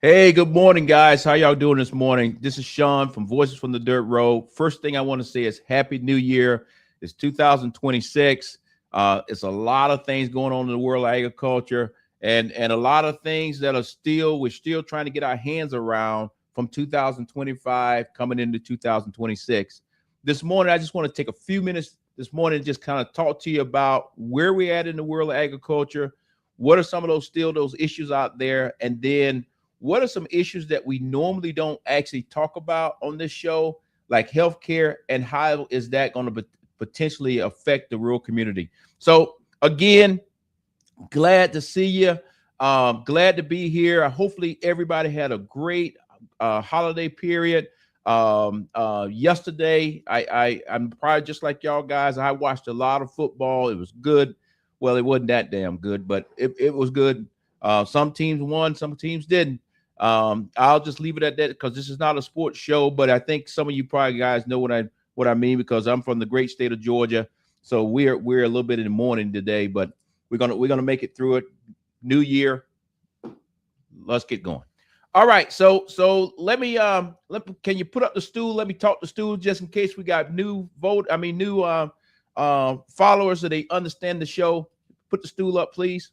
Hey, good morning, guys. How y'all doing this morning? This is Shawn from Voices from the Dirt Road. First thing I want to say is Happy New Year. It's 2026. It's a lot of things going on in the world of agriculture and a lot of things that we're still trying to get our hands around from 2025 coming into 2026. This morning, I just want to take a few minutes this morning and just kind of talk to you about where we're at in the world of agriculture. What are some of those issues out there? And then what are some issues that we normally don't actually talk about on this show, like healthcare, and how is that going to potentially affect the rural community? So again, glad to see you. Glad to be here. Hopefully everybody had a great holiday period. Yesterday, I'm probably just like y'all guys. I watched a lot of football. It was good. Well, it wasn't that damn good, but it was good. Some teams won, some teams didn't. I'll just leave it at that because this is not a sports show, but I think some of you probably guys know what I mean, because I'm from the great state of Georgia. So we're a little bit in the morning today, but we're gonna make it through it. New year. Let's get going. All right. So let me can you put up the stool? Let me talk the stool just in case we got new followers so they understand the show. Put the stool up, please.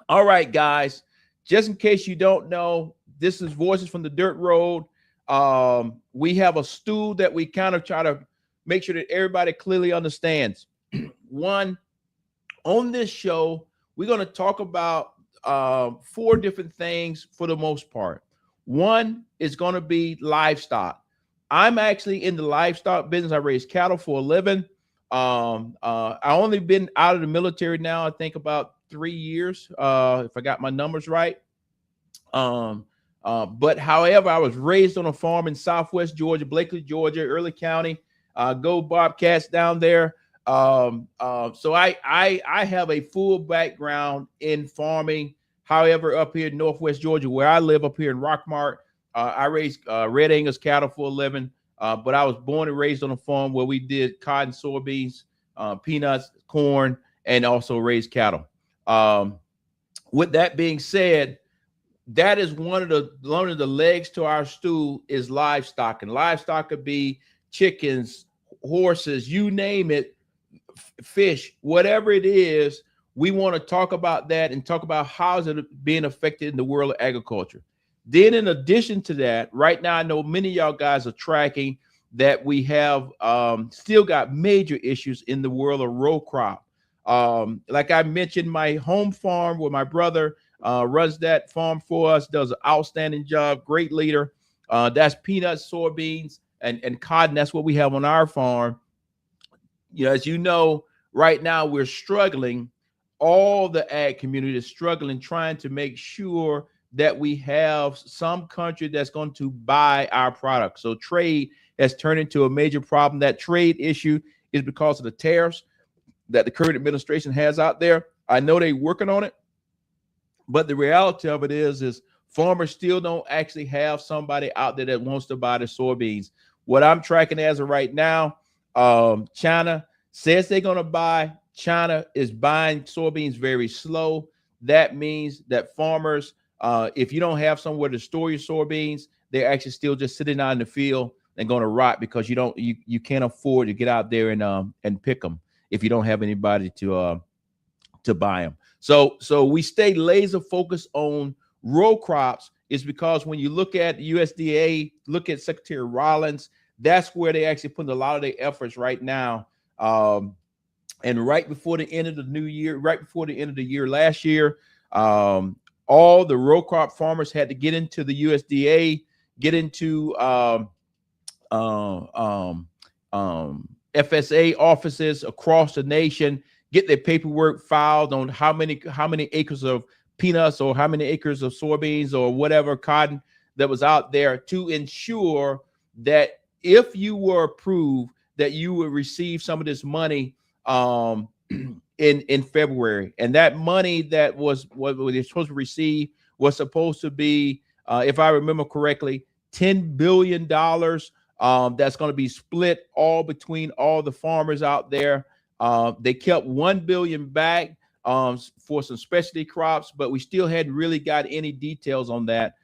All right, guys. Just in case you don't know, this is Voices from the Dirt Road. We have a stool that we kind of try to make sure that everybody clearly understands. One, on this show, we're going to talk about 4 different things for the most part. One is going to be livestock. I'm actually in the livestock business. I raise cattle for a living. I only been out of the military now, I think about 3 years, if I got my numbers right. But however, I was raised on a farm in Southwest Georgia, Blakely, Georgia, Early County. Go Bobcats down there. So I have a full background in farming. However, up here in Northwest Georgia, where I live up here in Rockmart, I raise Red Angus cattle for a living. But I was born and raised on a farm where we did cotton, soybeans, peanuts, corn, and also raised cattle. With that being said, that is one of the legs to our stool is livestock, and livestock could be chickens, horses, you name it, fish, whatever it is. We want to talk about that and talk about how is it being affected in the world of agriculture. Then in addition to that, right now, I know many of y'all guys are tracking that we have still got major issues in the world of row crop. Like I mentioned, my home farm where my brother runs that farm for us, does an outstanding job, great leader. That's peanuts, soybeans, and cotton. That's what we have on our farm. You know, as you know, right now we're struggling. All the ag community is struggling, trying to make sure that we have some country that's going to buy our product. So trade has turned into a major problem. That trade issue is because of the tariffs that the current administration has out there. I know they're working on it, but the reality of it is farmers still don't actually have somebody out there that wants to buy the soybeans. What I'm tracking as of right now, China says they're going to buy. China is buying soybeans very slow. That means that farmers, if you don't have somewhere to store your soybeans, they're actually still just sitting out in the field and going to rot because you can't afford to get out there and pick them if you don't have anybody to buy them. So we stay laser focused on row crops is because when you look at USDA, look at Secretary Rollins, that's where they actually put a lot of their efforts right now. And right before the end of the new year, right before the end of the year last year, all the row crop farmers had to get into the USDA, get into FSA offices across the nation, get their paperwork filed on how many acres of peanuts or how many acres of soybeans or whatever cotton that was out there, to ensure that if you were approved, that you would receive some of this money in February. And that money that was what they're supposed to receive was supposed to be, if I remember correctly, $10 billion. That's going to be split all between all the farmers out there. They kept $1 billion back for some specialty crops, but we still hadn't really got any details on that.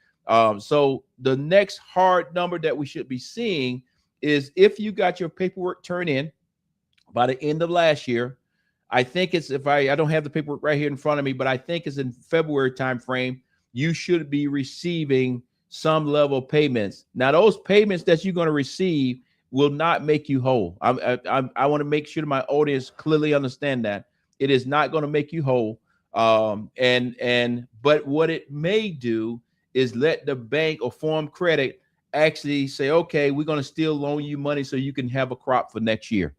So the next hard number that we should be seeing is if you got your paperwork turned in by the end of last year. I think it's, if I don't have the paperwork right here in front of me, but I think it's in February timeframe, you should be receiving some level of payments. Now, those payments that you're going to receive will not make you whole. I want to make sure that my audience clearly understand that it is not going to make you whole. But what it may do is let the bank or Farm Credit actually say, okay, we're going to still loan you money so you can have a crop for next year.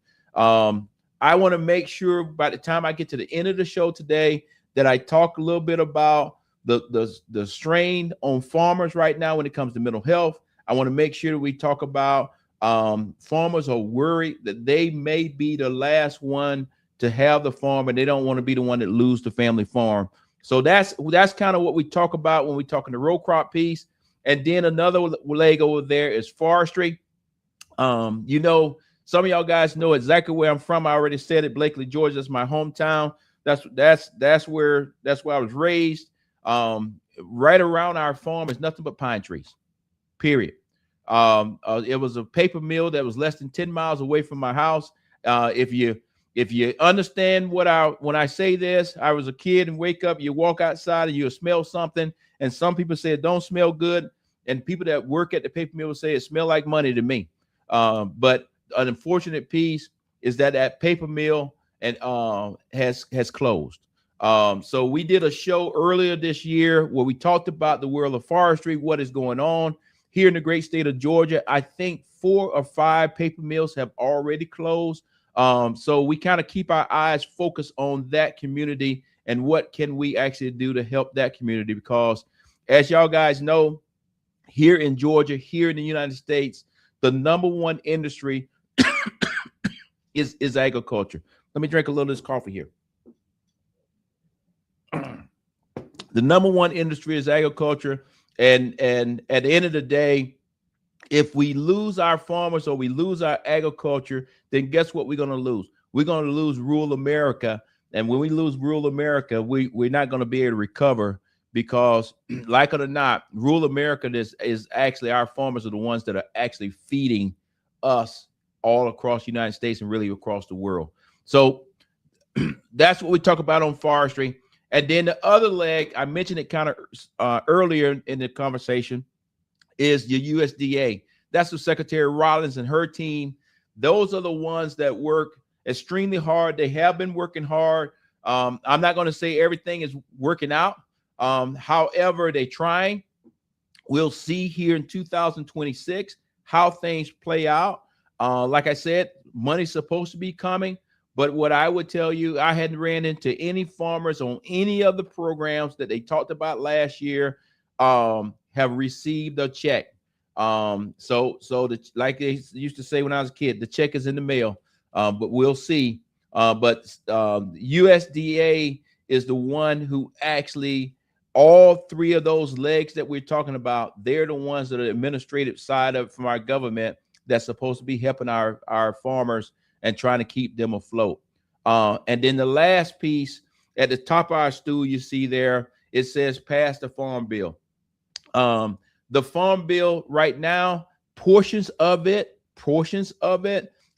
I want to make sure by the time I get to the end of the show today that I talk a little bit about the strain on farmers right now when it comes to mental health. I want to make sure that we talk about farmers are worried that they may be the last one to have the farm, and they don't want to be the one that lose the family farm. So that's kind of what we talk about when we talk in the row crop piece. And then another leg over there is forestry. You know, some of y'all guys know exactly where I'm from. I already said it. Blakely, Georgia. That's my hometown. That's where I was raised. Right around our farm is nothing but pine trees. Period. It was a paper mill that was less than 10 miles away from my house. If you understand when I say this, I was a kid and wake up, you walk outside and you'll smell something, and some people say it don't smell good, and people that work at the paper mill say it smell like money to me. But an unfortunate piece is that paper mill and has closed. So we did a show earlier this year where we talked about the world of forestry, what is going on here in the great state of Georgia. I think 4 or 5 paper mills have already closed. So we kind of keep our eyes focused on that community and what can we actually do to help that community, because as y'all guys know, here in Georgia, here in the United States, the #1 industry is agriculture. Let me drink a little of this coffee here. The #1 industry is agriculture. And at the end of the day, if we lose our farmers or we lose our agriculture, then guess what we're going to lose? We're going to lose rural America. And when we lose rural America, we're not going to be able to recover, because like it or not, rural America is actually, our farmers are the ones that are actually feeding us all across the United States and really across the world. So that's what we talk about on forestry. And then the other leg, I mentioned it kind of earlier in the conversation, is your USDA. That's what Secretary Rollins and her team, those are the ones that work extremely hard. They have been working hard. I'm not going to say everything is working out. However, they're trying. We'll see here in 2026 how things play out. Like I said, money's supposed to be coming. But what I would tell you, I hadn't ran into any farmers on any of the programs that they talked about last year have received a check. Like they used to say when I was a kid, the check is in the mail. But we'll see. But USDA is the one who actually, all 3 of those legs that we're talking about, they're the ones that are the administrative side of from our government that's supposed to be helping our farmers and trying to keep them afloat. And then the last piece at the top of our stool, you see there, it says pass the farm bill. The farm bill right now, portions of it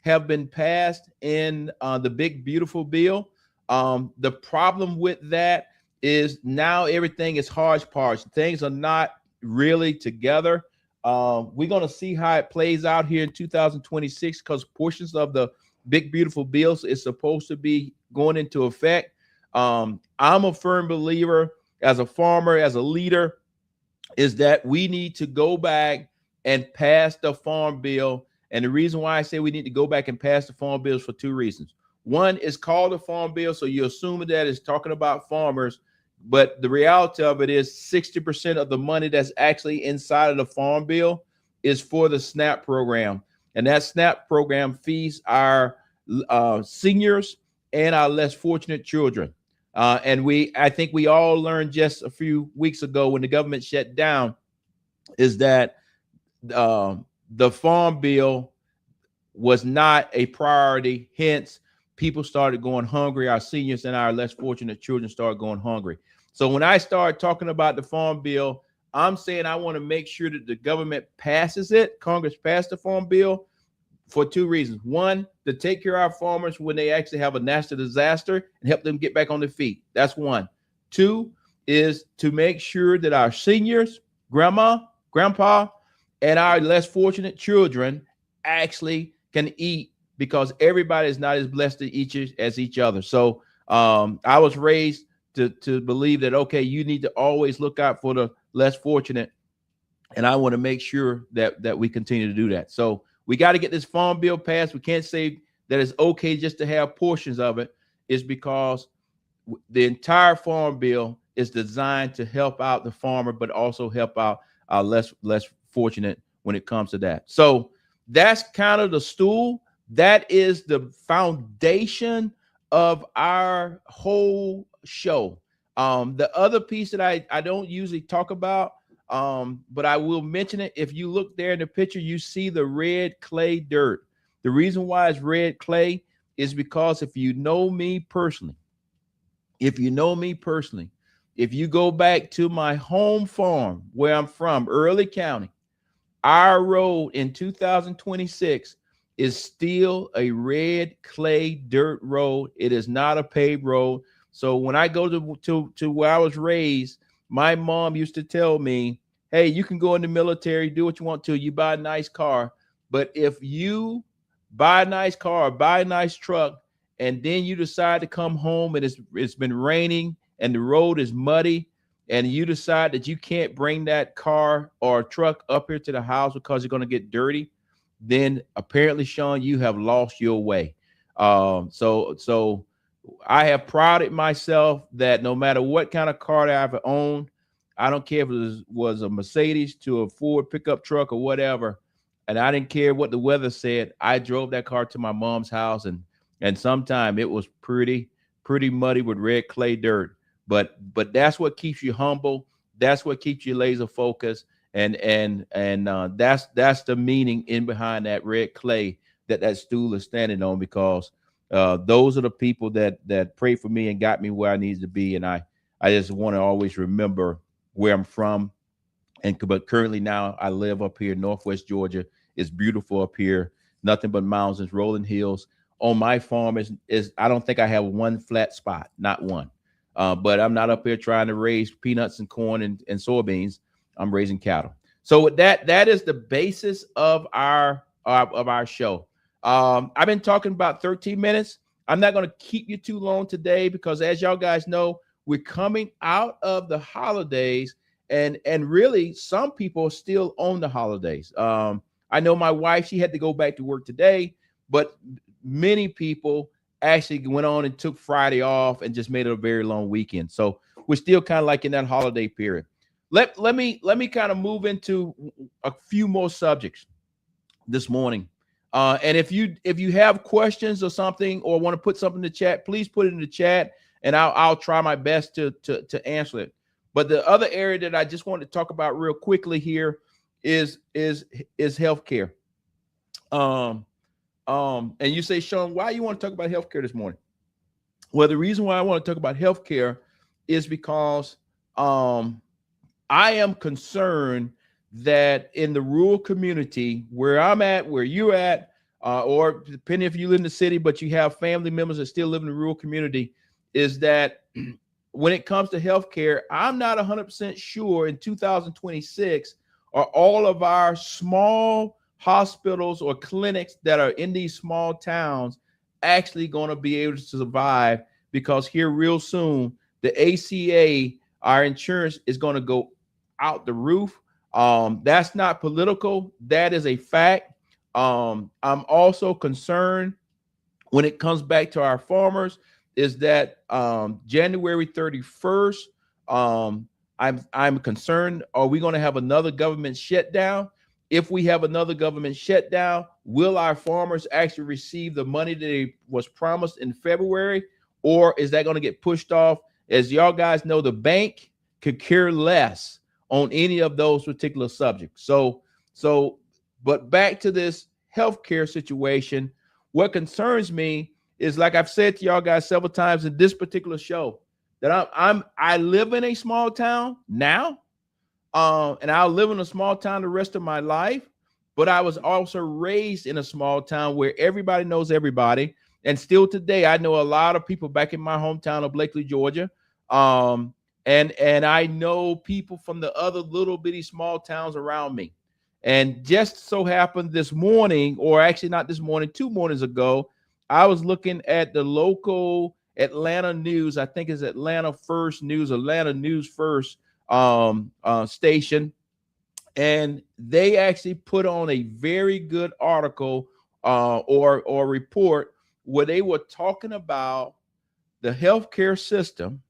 have been passed in the big, beautiful bill. The problem with that is now everything is hodgepodge. Things are not really together. We're going to see how it plays out here in 2026, because portions of the big, beautiful bills is supposed to be going into effect. I'm a firm believer, as a farmer, as a leader, is that we need to go back and pass the farm bill. And the reason why I say we need to go back and pass the farm bill is for 2 reasons. One is called a farm bill, so you assume that it's talking about farmers, but the reality of it is 60% of the money that's actually inside of the farm bill is for the SNAP program, and that SNAP program feeds our seniors and our less fortunate children. I think we all learned just a few weeks ago when the government shut down is that the farm bill was not a priority. Hence, people started going hungry. Our seniors and our less fortunate children started going hungry. So when I start talking about the farm bill, I'm saying I want to make sure that the government passes it. Congress passed the farm bill for two reasons. One, to take care of our farmers when they actually have a natural disaster and help them get back on their feet. That's one. Two is to make sure that our seniors, grandma, grandpa, and our less fortunate children actually can eat, because everybody is not as blessed as each other. So I was raised to believe that, okay, you need to always look out for the less fortunate. And I want to make sure that we continue to do that. So we got to get this farm bill passed. We can't say that it's okay just to have portions of it. It's because the entire farm bill is designed to help out the farmer, but also help out our less fortunate when it comes to that. So that's kind of the stool. That is the foundation of our whole show. The other piece that I don't usually talk about, but I will mention it. If you look there in the picture, you see the red clay dirt. The reason why it's red clay is because if you know me personally, if you go back to my home farm where I'm from, Early County, our road in 2026 is still a red clay dirt road. It is not a paved road. So when I go to where I was raised, my mom used to tell me, hey, you can go in the military, do what you want to, you buy a nice car. But if you buy a nice car, buy a nice truck, and then you decide to come home and it's been raining and the road is muddy, and you decide that you can't bring that car or truck up here to the house because you're going to get dirty, then apparently, Shawn, you have lost your way. So I have prided myself that no matter what kind of car that I've owned, I don't care if it was a Mercedes to a Ford pickup truck or whatever, and I didn't care what the weather said. I drove that car to my mom's house, and sometime it was pretty muddy with red clay dirt. But that's what keeps you humble. That's what keeps you laser focused. And that's the meaning in behind that red clay that stool is standing on, because those are the people that prayed for me and got me where I needed to be. And I just want to always remember where I'm from. But currently now I live up here in Northwest Georgia. It's beautiful up here. Nothing but mountains, rolling hills. On my farm is I don't think I have one flat spot, not one. But I'm not up here trying to raise peanuts and corn and soybeans. I'm raising cattle. So with that is the basis of our show. I've been talking about 13 minutes. I'm not going to keep you too long today because, as y'all guys know, we're coming out of the holidays, and really some people are still on the holidays. I know my wife, she had to go back to work today, but many people actually went on and took Friday off and just made it a very long weekend. So we're still kind of like in that holiday period. Let me kind of move into a few more subjects this morning. And if you have questions or something, or want to put something in the chat, please put it in the chat, and I'll try my best to answer it. But the other area that I just want to talk about real quickly here is healthcare. And you say, Shawn, why you want to talk about healthcare this morning? Well, the reason why I want to talk about healthcare is because I am concerned that in the rural community where I'm at, where you're at, or depending if you live in the city, but you have family members that still live in the rural community, is that when it comes to healthcare, I'm not 100% sure in 2026 are all of our small hospitals or clinics that are in these small towns actually going to be able to survive, because here real soon the ACA, our insurance, is going to go out the roof. That's not political. That is a fact. I'm also concerned when it comes back to our farmers is that January 31st, I'm concerned, are we going to have another government shutdown? If we have another government shutdown, will our farmers actually receive the money that was promised in February, or is that going to get pushed off? As y'all guys know, the bank could care less on any of those particular subjects. But back to this healthcare situation, what concerns me is, like I've said to y'all guys several times in this particular show, that I live in a small town now, and I'll live in a small town the rest of my life. But I was also raised in a small town where everybody knows everybody, and still today I know a lot of people back in my hometown of Blakely, Georgia, and I know people from the other little bitty small towns around me. And just so happened this morning, or actually not this morning, 2 mornings ago, I was looking at the local Atlanta news. I think it's Atlanta First News, Atlanta News First station. And they actually put on a very good article or report where they were talking about the healthcare system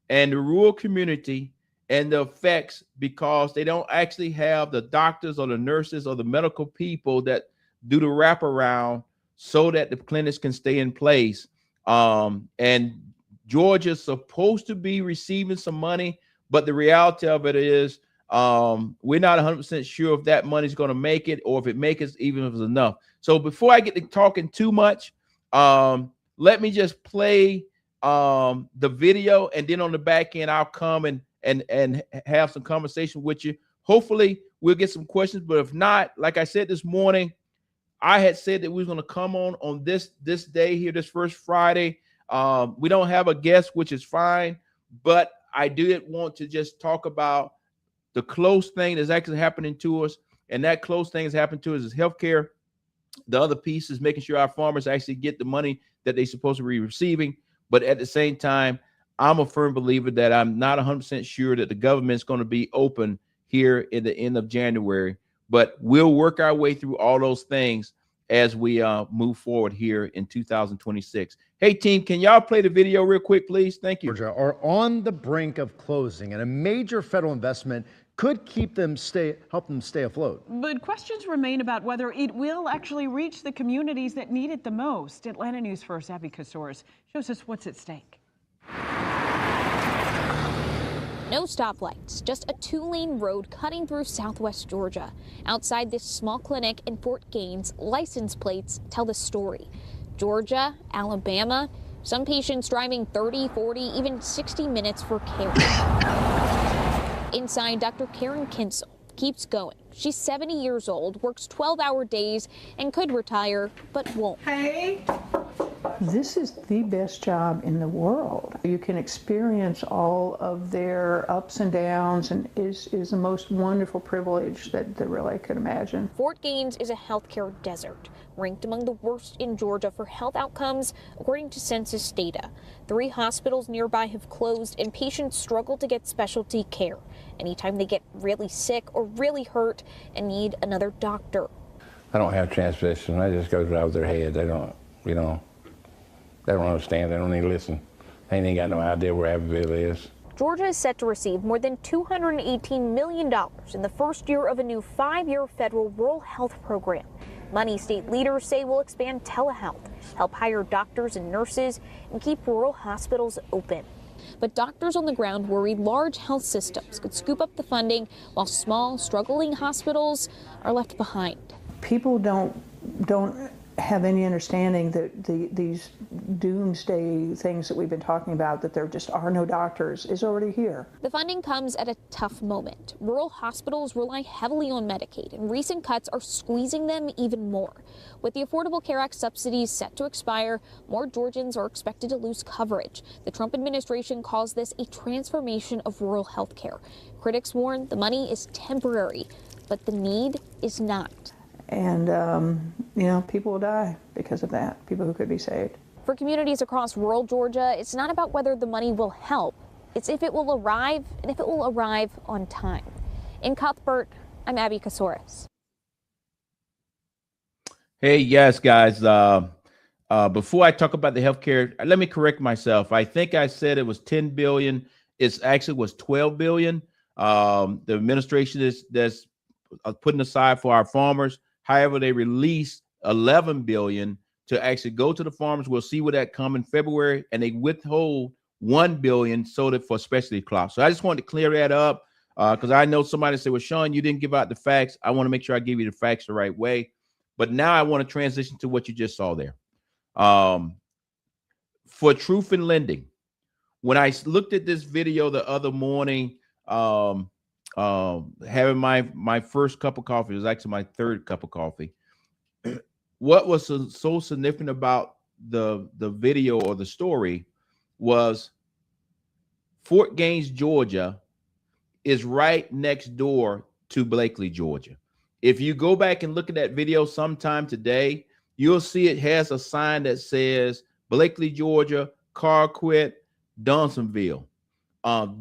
and the rural community and the effects, because they don't actually have the doctors or the nurses or the medical people that do the wraparound so that the clinics can stay in place. And Georgia's supposed to be receiving some money, but the reality of it is we're not 100% sure if that money is going to make it, or if it makes it, even if it's enough. So before I get to talking too much, let me just play the video, and then on the back end, I'll come and have some conversation with you. Hopefully we'll get some questions, but if not, like I said this morning, I had said that we were going to come on this day here, this first Friday. We don't have a guest, which is fine, but I did want to just talk about the close thing that's actually happening to us, and that close thing that's happening to us is healthcare. The other piece is making sure our farmers actually get the money that they're supposed to be receiving. But at the same time, I'm a firm believer that I'm not 100% sure that the government's going to be open here in the end of January. But we'll work our way through all those things as we move forward here in 2026. Hey, team, can y'all play the video real quick, please? Thank you. Georgia are on the brink of closing, and a major federal investment could help them stay afloat. But questions remain about whether it will actually reach the communities that need it the most. Atlanta News First Abby Casores shows us what's at stake. No stoplights, just a 2-lane road cutting through southwest Georgia. Outside this small clinic in Fort Gaines, license plates tell the story. Georgia, Alabama, some patients driving 30, 40, even 60 minutes for care. Inside, Dr. Karen Kinsel keeps going. She's 70 years old, works 12-hour days, and could retire, but won't. Hey. This is the best job in the world. You can experience all of their ups and downs, and is the most wonderful privilege that really I could imagine. Fort Gaines is a healthcare desert, ranked among the worst in Georgia for health outcomes, according to census data. 3 hospitals nearby have closed, and patients struggle to get specialty care anytime they get really sick or really hurt and need another doctor. I don't have transportation. I just go drive their head. They don't, they don't understand. They don't even listen. They ain't got no idea where Abbeville is. Georgia is set to receive more than $218 million in the first year of a new 5-year federal rural health program. Money state leaders say will expand telehealth, help hire doctors and nurses, and keep rural hospitals open. But doctors on the ground worry large health systems could scoop up the funding while small, struggling hospitals are left behind. People don't have any understanding that these doomsday things that we've been talking about, that there just are no doctors, is already here. The funding comes at a tough moment. Rural hospitals rely heavily on Medicaid, and recent cuts are squeezing them even more. With the Affordable Care Act subsidies set to expire, more Georgians are expected to lose coverage. The Trump administration calls this a transformation of rural health care. Critics warn the money is temporary, but the need is not. And, people will die because of that, people who could be saved. For communities across rural Georgia, it's not about whether the money will help. It's if it will arrive, and if it will arrive on time. In Cuthbert, I'm Abby Casores. Hey, yes, guys. before I talk about the healthcare, let me correct myself. I think I said it was 10 billion. It's actually was 12 billion. The administration is that's putting aside for our farmers. However, they released 11 billion to actually go to the farmers. We'll see where that come in February, and they withhold 1 billion sold it for specialty crops. So I just wanted to clear that up because I know somebody said, well, Shawn, you didn't give out the facts. I want to make sure I give you the facts the right way. But now I want to transition to what you just saw there. For truth in lending, when I looked at this video the other morning, having my first cup of coffee, it was actually my third cup of coffee. What was so significant about the video or the story was Fort Gaines, Georgia is right next door to Blakely, Georgia. If you go back and look at that video sometime today, you'll see it has a sign that says Blakely, Georgia, Carquet, Donsonville.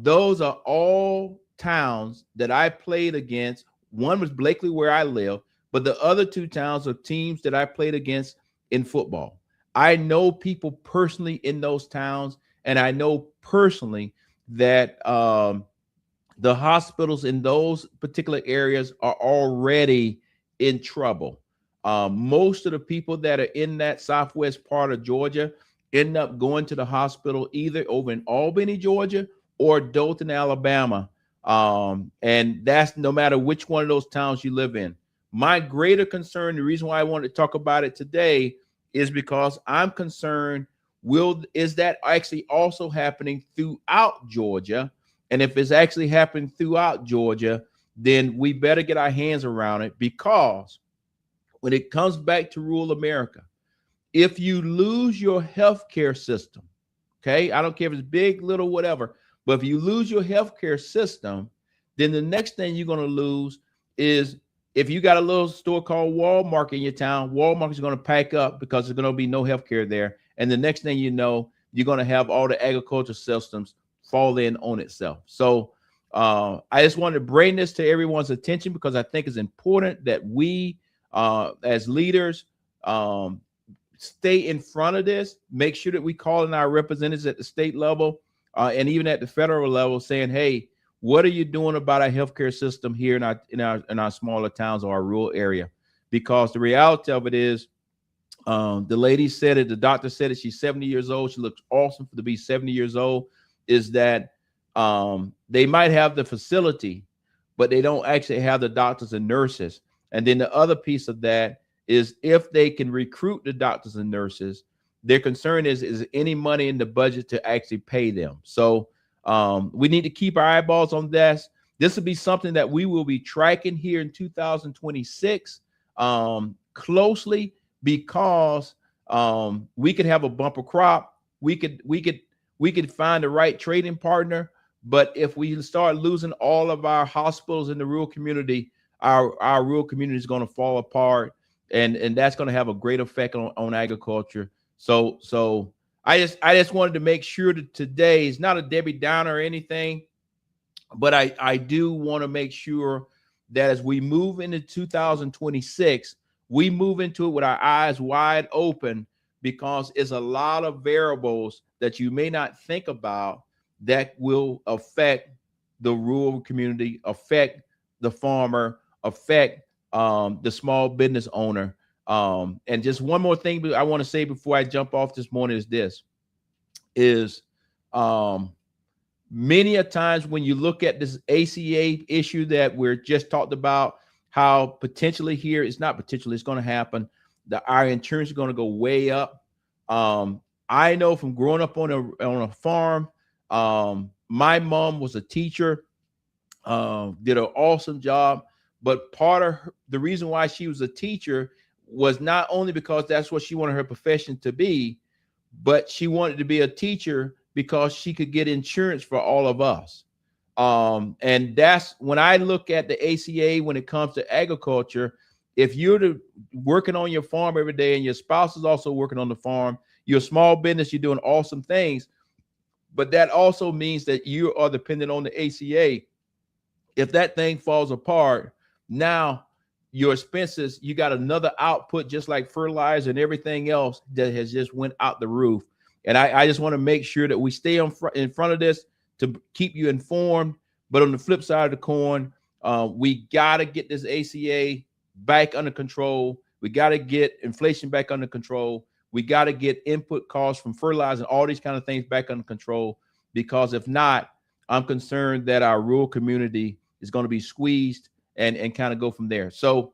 Those are all towns that I played against. One was Blakely, where I live, but the other two towns are teams that I played against in football. I know people personally in those towns, and I know personally that the hospitals in those particular areas are already in trouble. Most of the people that are in that southwest part of Georgia end up going to the hospital either over in Albany, Georgia, or Dothan, Alabama. And that's no matter which one of those towns you live in. My greater concern, the reason why I wanted to talk about it today, is because I'm concerned, is that actually also happening throughout Georgia? And if it's actually happening throughout Georgia, then we better get our hands around it, because when it comes back to rural America, if you lose your healthcare system, okay, I don't care if it's big, little, whatever, but if you lose your healthcare system, then the next thing you're going to lose is, if you got a little store called Walmart in your town, Walmart is going to pack up because there's going to be no healthcare there. And the next thing you know, you're going to have all the agriculture systems fall in on itself. So I just wanted to bring this to everyone's attention, because I think it's important that we, as leaders, stay in front of this, make sure that we call in our representatives at the state level and even at the federal level, saying, hey, what are you doing about our healthcare system here in our smaller towns or our rural area? Because the reality of it is, the lady said it, the doctor said it, she's 70 years old. She looks awesome to be 70 years old, is that they might have the facility, but they don't actually have the doctors and nurses. And then the other piece of that is, if they can recruit the doctors and nurses, their concern is any money in the budget to actually pay them. So we need to keep our eyeballs on this. This will be something that we will be tracking here in 2026 closely, because we could have a bumper crop. We could find the right trading partner, but if we start losing all of our hospitals in the rural community, our rural community is going to fall apart, and that's going to have a great effect on agriculture. So I just wanted to make sure that today is not a Debbie Downer or anything, but I do want to make sure that as we move into 2026, we move into it with our eyes wide open, because it's a lot of variables that you may not think about that will affect the rural community, affect the farmer, affect the small business owner. And just one more thing I want to say before I jump off this morning is many a times when you look at this ACA issue that we're just talked about, how potentially here, it's not potentially, it's going to happen, our insurance is going to go way up. I know from growing up on a farm, my mom was a teacher, did an awesome job, but part of the reason why she was a teacher was not only because that's what she wanted her profession to be, but she wanted to be a teacher because she could get insurance for all of us. And that's when I look at the ACA when it comes to agriculture. If you're working on your farm every day and your spouse is also working on the farm, you're a small business, you're doing awesome things, but that also means that you are dependent on the ACA. If that thing falls apart, now your expenses, you got another output just like fertilizer and everything else that has just went out the roof. And I just want to make sure that we stay in front of this to keep you informed. But on the flip side of the coin, we got to get this ACA back under control. We got to get inflation back under control. We got to get input costs from fertilizer and all these kind of things back under control, because if not, I'm concerned that our rural community is going to be squeezed and kind of go from there. So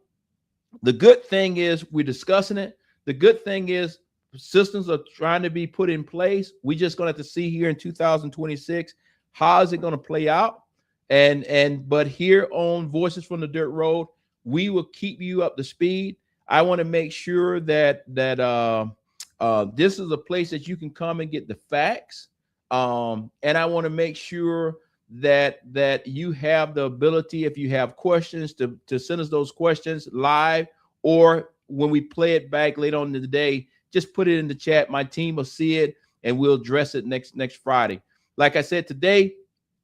the good thing is we're discussing it. The good thing is systems are trying to be put in place. We just going to have to see here in 2026, how is it going to play out? But here on Voices from the Dirt Road, we will keep you up to speed. I want to make sure that this is a place that you can come and get the facts. And I want to make sure that you have the ability, if you have questions, to send us those questions live, or when we play it back later on in the day, just put it in the chat. My team will see it and we'll address it next Friday. Like I said, today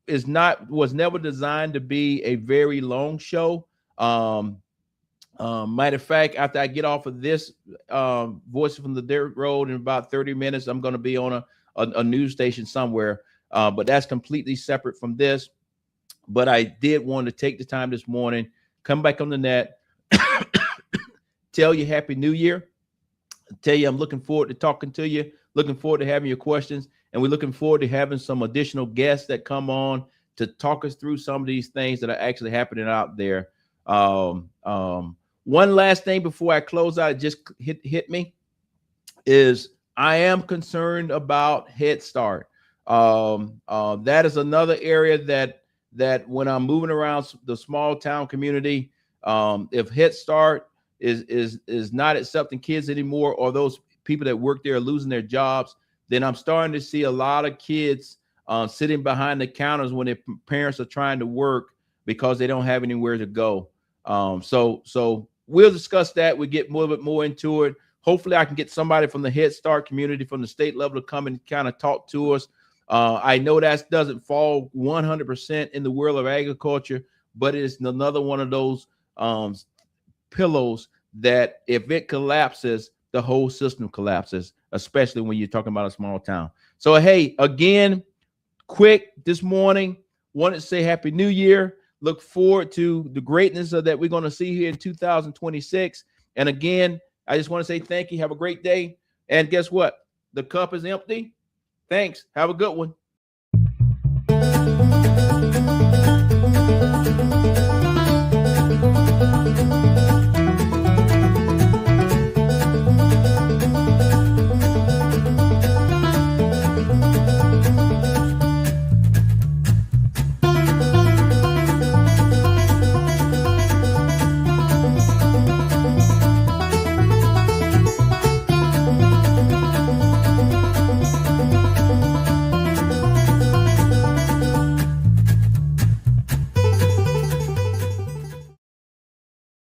was never designed to be a very long show. Matter of fact, after I get off of this Voice from the Dirt Road in about 30 minutes, I'm going to be on a news station somewhere. But that's completely separate from this. But I did want to take the time this morning, come back on the net, tell you Happy New Year, tell you I'm looking forward to talking to you, looking forward to having your questions, and we're looking forward to having some additional guests that come on to talk us through some of these things that are actually happening out there. One last thing before I close out, it just hit me, is I am concerned about Head Start. That is another area that when I'm moving around the small town community, if Head Start is not accepting kids anymore, or those people that work there are losing their jobs, then I'm starting to see a lot of kids sitting behind the counters when their parents are trying to work because they don't have anywhere to go. So we'll discuss that. We get a little bit more into it. Hopefully I can get somebody from the Head Start community from the state level to come and kind of talk to us. I know that doesn't fall 100% in the world of agriculture, but it's another one of those pillows that if it collapses, the whole system collapses, especially when you're talking about a small town. So, hey, again, quick this morning, wanted to say Happy New Year. Look forward to the greatness that we're going to see here in 2026. And again, I just want to say thank you. Have a great day. And guess what? The cup is empty. Thanks. Have a good one.